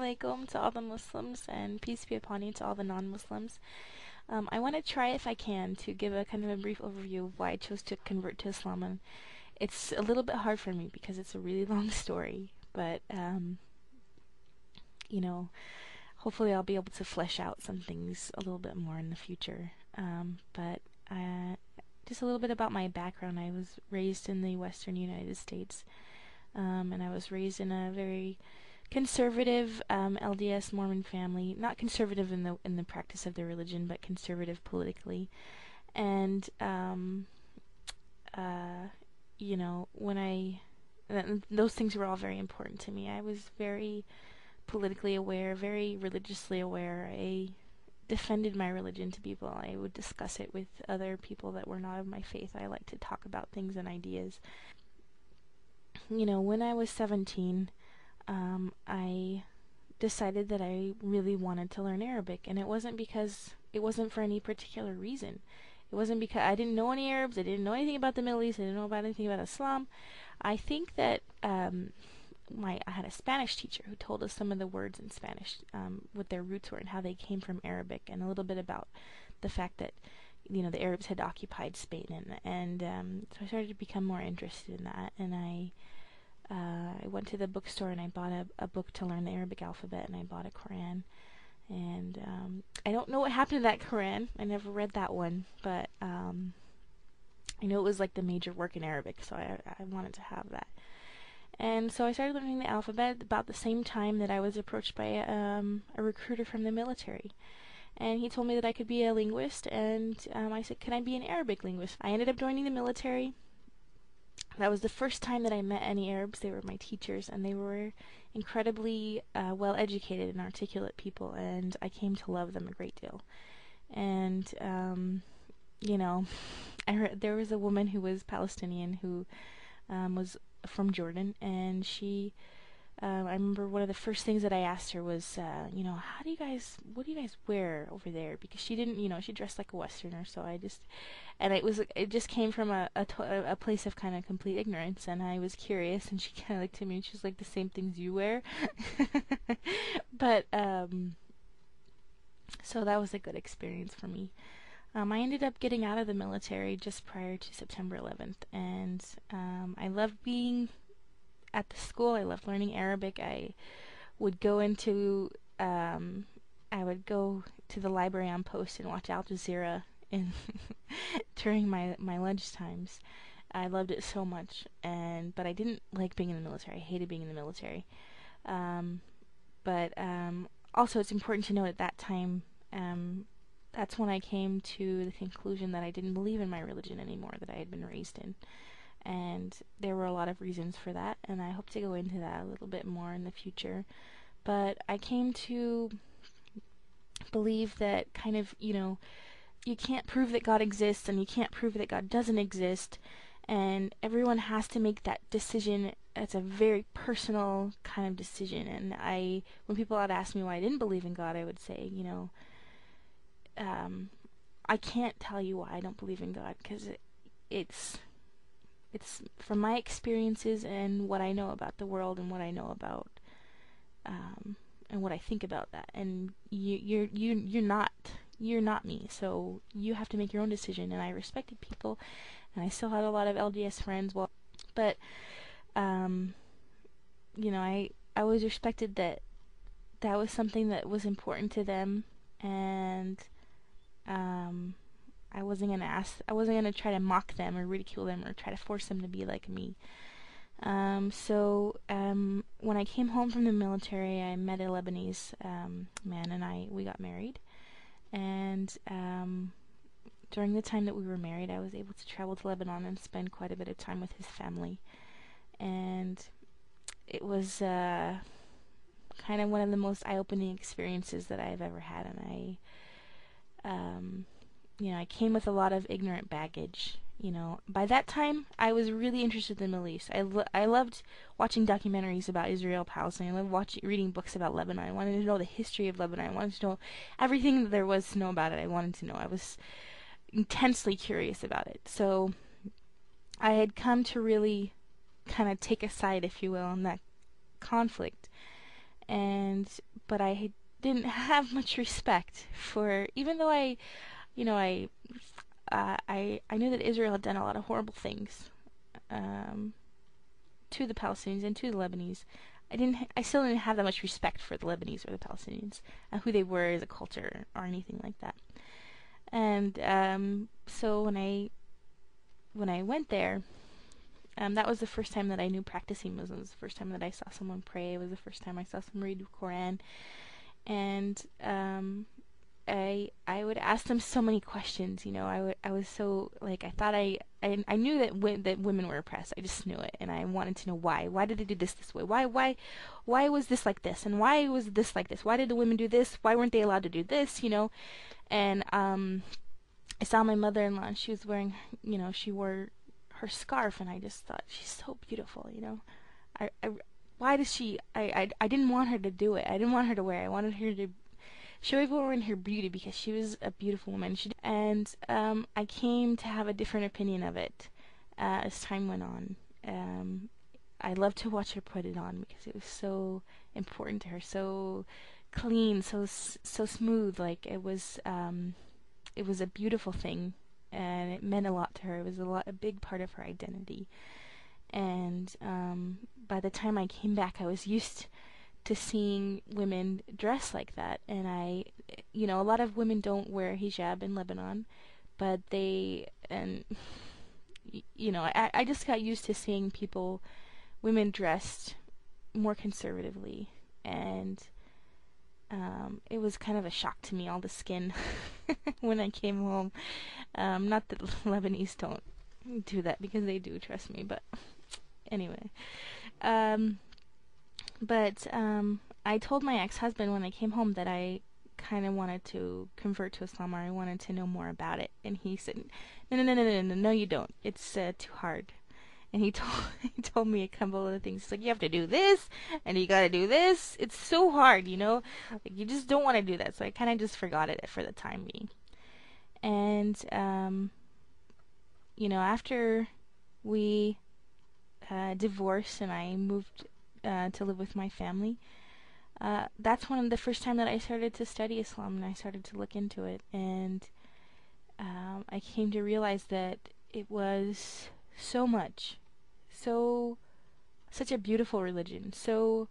alaikum to all the Muslims, and peace be upon you to all the non-Muslims. I want to try, if I can, to give a kind of a brief overview of why I chose to convert to Islam. And it's a little bit hard for me because it's a really long story, but you know, hopefully I'll be able to flesh out some things a little bit more in the future. But just a little bit about my background. I was raised in the Western United States, and I was raised in a very conservative LDS Mormon family. Not conservative in the practice of their religion, but conservative politically. And when those things were all very important to me. I was very politically aware, very religiously aware. I defended my religion to people. I would discuss it with other people that were not of my faith. I like to talk about things and ideas. When I was 17, I decided that I really wanted to learn Arabic, and it wasn't for any particular reason. It wasn't because I didn't know any Arabs, I didn't know anything about the Middle East, I didn't know about anything about Islam. I think that I had a Spanish teacher who told us some of the words in Spanish, what their roots were and how they came from Arabic, and a little bit about the fact that the Arabs had occupied Spain, and so I started to become more interested in that, and I went to the bookstore and I bought a book to learn the Arabic alphabet, and I bought a Quran. And I don't know what happened to that Quran. I never read that one, but I know it was like the major work in Arabic, so I wanted to have that. And so I started learning the alphabet about the same time that I was approached by a recruiter from the military. And he told me that I could be a linguist, and I said, can I be an Arabic linguist? I ended up joining the military. That was the first time that I met any Arabs. They were my teachers, and they were incredibly well-educated and articulate people, and I came to love them a great deal. And, I heard there was a woman who was Palestinian who was from Jordan, and I remember one of the first things that I asked her was, what do you guys wear over there? Because she didn't, she dressed like a Westerner, so it just came from a place of kind of complete ignorance, and I was curious, and she kind of looked at me, and she was like, the same things you wear? But, so that was a good experience for me. I ended up getting out of the military just prior to September 11th, and I loved being at the school. I loved learning Arabic. I would go to the library on post and watch Al Jazeera during my lunch times. I loved it so much, but I didn't like being in the military. I hated being in the military. But also, it's important to note at that time, that's when I came to the conclusion that I didn't believe in my religion anymore that I had been raised in. And there were a lot of reasons for that, and I hope to go into that a little bit more in the future. But I came to believe that kind of, you can't prove that God exists, and you can't prove that God doesn't exist, and everyone has to make that decision. It's a very personal kind of decision, and when people would ask me why I didn't believe in God, I would say, I can't tell you why I don't believe in God, because it's from my experiences and what I know about the world and what I know about and what I think about that. And you're not me, so you have to make your own decision. And I respected people, and I still had a lot of LDS friends. But I always respected that was something that was important to them, and I wasn't gonna try to mock them or ridicule them or try to force them to be like me. So when I came home from the military, I met a Lebanese man, and we got married. And during the time that we were married, I was able to travel to Lebanon and spend quite a bit of time with his family. And it was kind of one of the most eye-opening experiences that I've ever had. And I came with a lot of ignorant baggage. By that time, I was really interested in the Middle East. I loved watching documentaries about Israel, Palestine. I loved reading books about Lebanon. I wanted to know the history of Lebanon. I wanted to know everything that there was to know about it. I wanted to know. I was intensely curious about it. So I had come to really kind of take a side, if you will, in that conflict. and but I didn't have much respect for, even though you know, I knew that Israel had done a lot of horrible things um, to the Palestinians and to the Lebanese. I still didn't have that much respect for the Lebanese or the Palestinians, who they were as a culture or anything like that. And so when I went there, that was the first time that I knew practicing Muslims. The first time that I saw someone pray. It was the first time I saw someone read the Quran. And I would ask them so many questions. You know, I was so, like, I thought I knew that women were oppressed. I just knew it, and I wanted to know why. Why did they do this way? Why was this like this? And why was this like this? Why did the women do this? Why weren't they allowed to do this? You know, and I saw my mother-in-law, and she was wearing, you know, she wore her scarf, and I just thought, she's so beautiful. You know, I why does she? I didn't want her to do it. I didn't want her to wear it. I wanted her to show everyone her beauty, because she was a beautiful woman. And I came to have a different opinion of it as time went on. I loved to watch her put it on because it was so important to her, so clean, so smooth. Like, it was a beautiful thing, and it meant a lot to her. It was a big part of her identity. And by the time I came back, I was used to seeing women dress like that. And you know, a lot of women don't wear hijab in Lebanon, but you know, I just got used to seeing women dressed more conservatively. And it was kind of a shock to me, all the skin, when I came home. Not that Lebanese don't do that, because they do, trust me, but anyway. Um, but I told my ex-husband when I came home that I kind of wanted to convert to Islam, or I wanted to know more about it. And he said, no, you don't. It's too hard. And he told me a couple of things. He's like, you have to do this, and you gotta do this. It's so hard, you know? Like, you just don't want to do that. So I kind of just forgot it for the time being. And, you know, after we divorced and I moved to live with my family, that's one of the first time that I started to study Islam, and I started to look into it. And I came to realize that it was so much, such a beautiful religion, so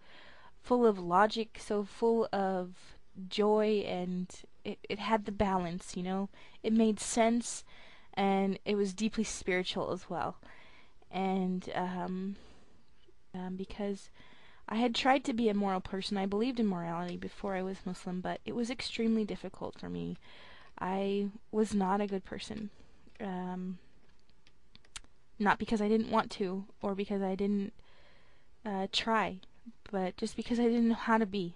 full of logic, so full of joy, and it had the balance, you know? It made sense, and it was deeply spiritual as well. And because I had tried to be a moral person, I believed in morality before I was Muslim, but it was extremely difficult for me. I was not a good person. Um, Not because I didn't want to, or because I didn't try, but just because I didn't know how to be.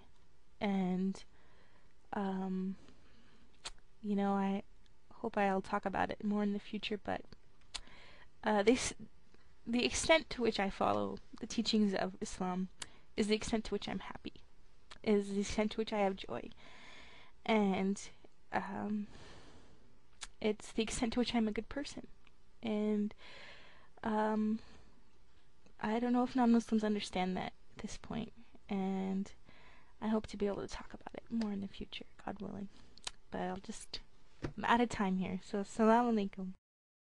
And, um, you know, I hope I'll talk about it more in the future, but the extent to which I follow the teachings of Islam is the extent to which I'm happy, is the extent to which I have joy. And um, it's the extent to which I'm a good person. And um, I don't know if non-Muslims understand that at this point, and I hope to be able to talk about it more in the future, God willing. But I'm out of time here, so assalamu alaikum.